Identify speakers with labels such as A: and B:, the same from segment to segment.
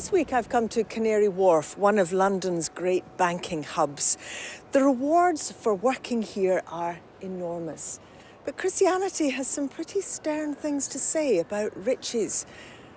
A: This week I've come to Canary Wharf, one of London's great banking hubs. The rewards for working here are enormous. But Christianity has some pretty stern things to say about riches.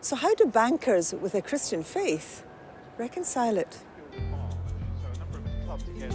A: So how do bankers with a Christian faith reconcile it?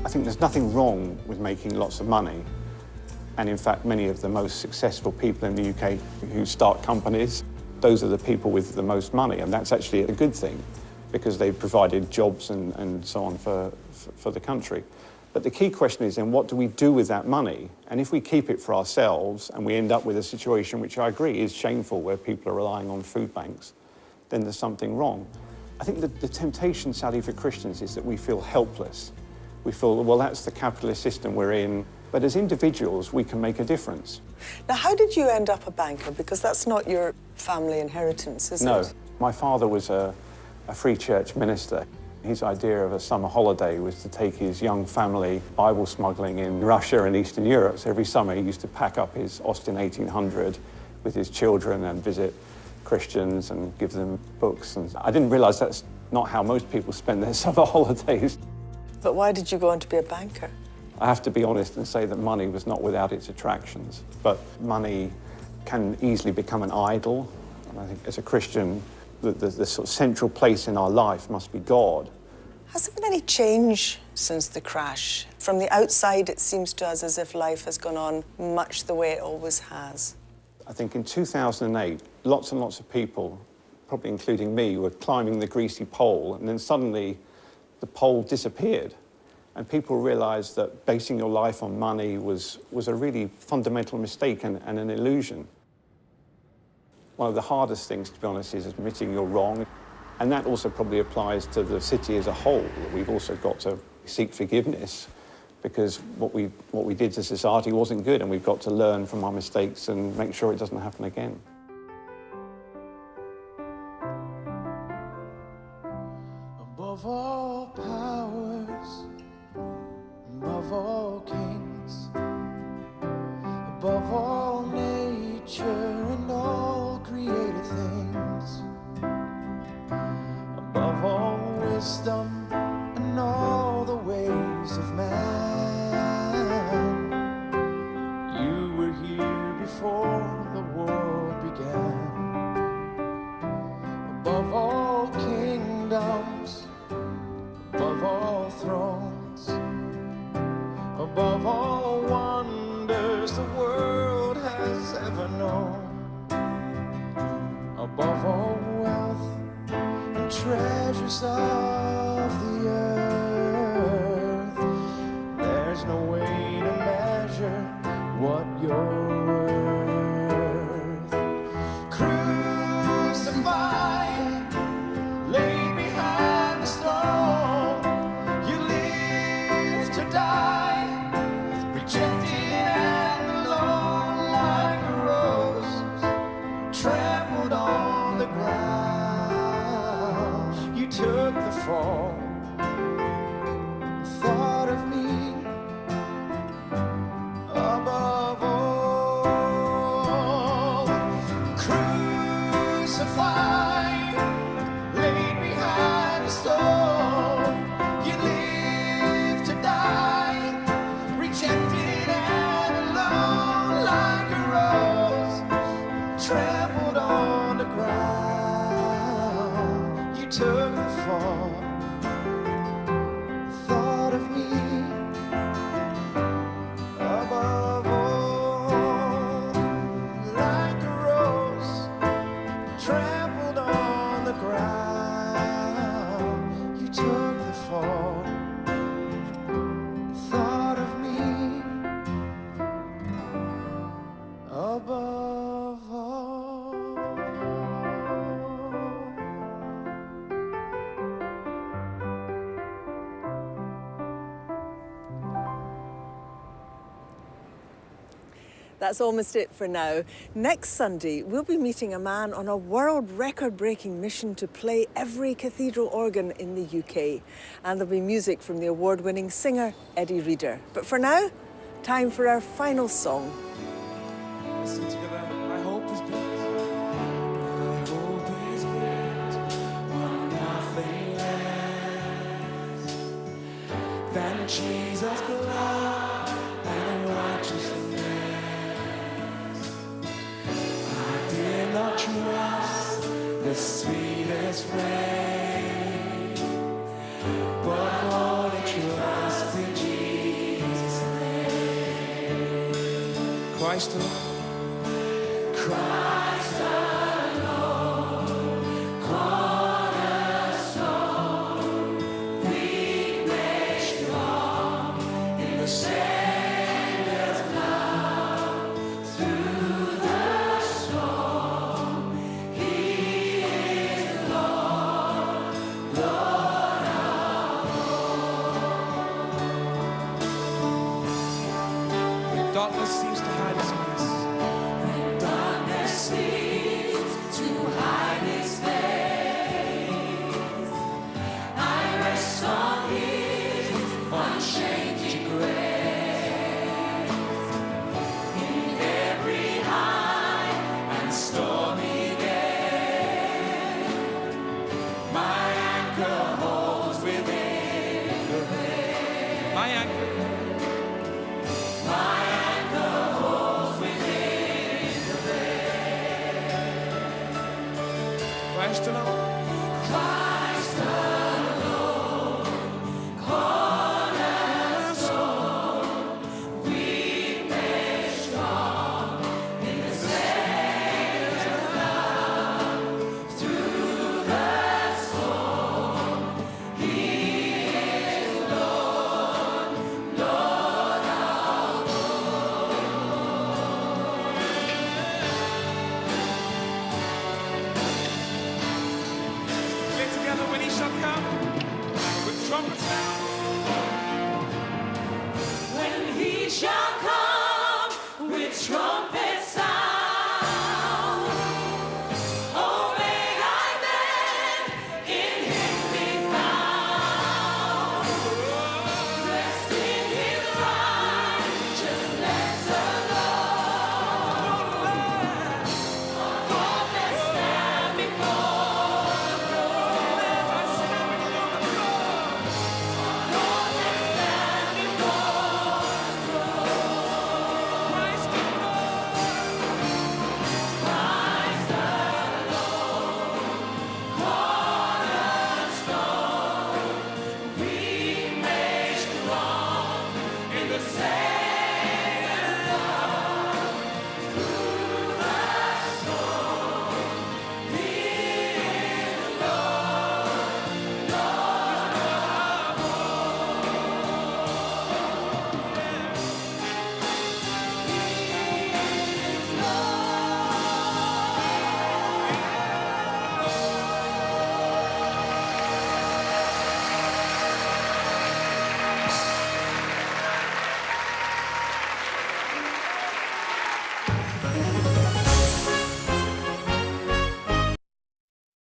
B: I think there's nothing wrong with making lots of money. And in fact, many of the most successful people in the UK who start companies, those are the people with the most money. And that's actually a good thing because they've provided jobs and so on for the country. But the key question is then, what do we do with that money? And if we keep it for ourselves and we end up with a situation which I agree is shameful, where people are relying on food banks, then there's something wrong. I think that the temptation, Sally, for Christians is that we feel helpless. We feel, well, that's the capitalist system we're in. But as individuals, we can make a difference.
A: Now, how did you end up a banker? Because that's not your family inheritance, is it?
B: No. My father was a free church minister. His idea of a summer holiday was to take his young family Bible smuggling in Russia and Eastern Europe. So every summer he used to pack up his Austin 1800 with his children and visit Christians and give them books. And I didn't realise that's not how most people spend their summer holidays.
A: But why did you go on to be a banker?
B: I have to be honest and say that money was not without its attractions, but money can easily become an idol. And I think as a Christian, the sort of central place in our life must be God.
A: Has there been any change since the crash? From the outside, it seems to us as if life has gone on much the way it always has.
B: I think in 2008, lots and lots of people, probably including me, were climbing the greasy pole, and then suddenly the pole disappeared. And people realised that basing your life on money was a really fundamental mistake and an illusion. One of the hardest things, to be honest, is admitting you're wrong. And that also probably applies to the city as a whole. We've also got to seek forgiveness because what we did to society wasn't good, and we've got to learn from our mistakes and make sure it doesn't happen again.
C: Above all powers, above all kings, above all nature and all created things, above all wisdom and all the ways of man, you were here before the world began. Above all kingdoms, above all thrones, above all wonders the world has ever known, above all wealth and treasures of the earth, there's no way to measure what you're worth. Crucified, laid behind the stone, you live to die, rejected and alone like a rose, trampled on the ground. You took the fall, thought of me above all. Crucified, laid behind the stone, you live to die, rejected and alone like a rose, trampled on the ground. You took the fall, thought of me above all, like a rose, trampled on the ground. You took the fall, thought of me above all.
A: That's almost it for now. Next Sunday, we'll be meeting a man on a world record-breaking mission to play every cathedral organ in the UK. And there'll be music from the award-winning singer, Eddie Reader. But for now, time for our final song.
C: Listen together. My hope is built. My hope is built on nothing than Jesus' blood and righteousness. I did not trust the sweetest frame, but only trust in Jesus' name. Christ alone. Christ alone, cornerstone, weak made strong in the Savior's love. Through the storm, He is Lord, Lord of all. When darkness seems to hide His face, seems to hide His face, I rest on His unchanging grace. In every high and stormy day, my anchor holds within the veil. My anchor holds within the veil. Christ alone. Christ alone, cornerstone, weak made strong in the Savior's love. Through the storm, He is Lord, Lord of all. Together when He shall come with trumpets sound. When He shall come with trumpets